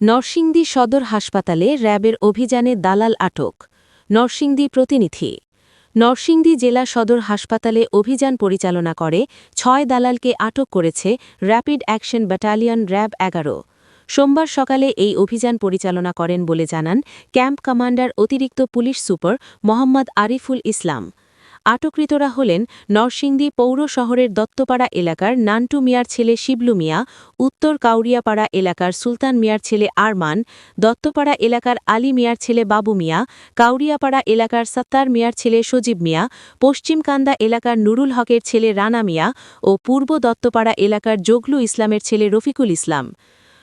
নরসিংদী সদর হাসপাতালে র্যাবের অভিযানে দালাল আটক। নরসিংদী প্রতিনিধি। নরসিংদী জেলা সদর হাসপাতালে অভিযান পরিচালনা করে ৬ দালালকে আটক করেছে র্যাপিড অ্যাকশন ব্যাটালিয়ন র্যাব ১১। সোমবার সকালে এই অভিযান পরিচালনা করেন বলে জানান ক্যাম্প কমান্ডার অতিরিক্ত পুলিশ সুপার মোহাম্মদ আরিফুল ইসলাম। আটককৃতরা হলেন নরসিংদী পৌর শহরের দত্তপাড়া এলাকার নান্টু মিয়ার ছেলে শিবলু মিয়া, উত্তর কাউরিয়াপাড়া এলাকার সুলতান মিয়ার ছেলে আরমান, দত্তপাড়া এলাকার আলী মিয়ার ছেলে বাবু মিয়া, কাউরিয়াপাড়া এলাকার সত্তার মিয়ার ছেলে সজীব মিয়া, পশ্চিমকান্দা এলাকার নুরুল হকের ছেলে রানা মিয়া ও পূর্ব দত্তপাড়া এলাকার জগলু ইসলামের ছেলে রফিকুল ইসলাম।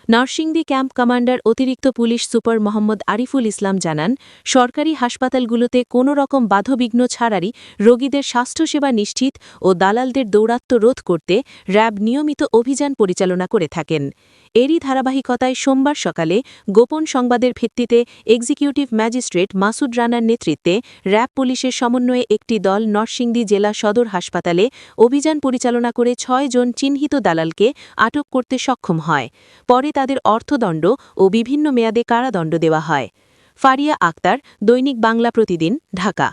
নরসিংদী ক্যাম্প কমান্ডার অতিরিক্ত পুলিশ সুপার মোহাম্মদ আরিফুল ইসলাম জানান, সরকারি হাসপাতালগুলোতে কোনো রকম বাধাবিঘ্ন ছাড়াই রোগীদের স্বাস্থ্যসেবা নিশ্চিত ও দালালদের দৌরাত্ম্য রোধ করতে র্যাব নিয়মিত অভিযান পরিচালনা করে থাকেন। এরই ধারাবাহিকতায় সোমবার সকালে গোপন সংবাদের ভিত্তিতে এক্সিকিউটিভ ম্যাজিস্ট্রেট মাসুদ রানার নেতৃত্বে র্যাব পুলিশের সমন্বয়ে একটি দল নরসিংদী জেলা সদর হাসপাতালে অভিযান পরিচালনা করে ৬ জন চিহ্নিত দালালকে আটক করতে সক্ষম হয়। পরে তাদের অর্থদণ্ড ও বিভিন্ন মেয়াদে কারাদণ্ড দেওয়া হয়। ফারিয়া আক্তার, দৈনিক বাংলা প্রতিদিন, ঢাকা।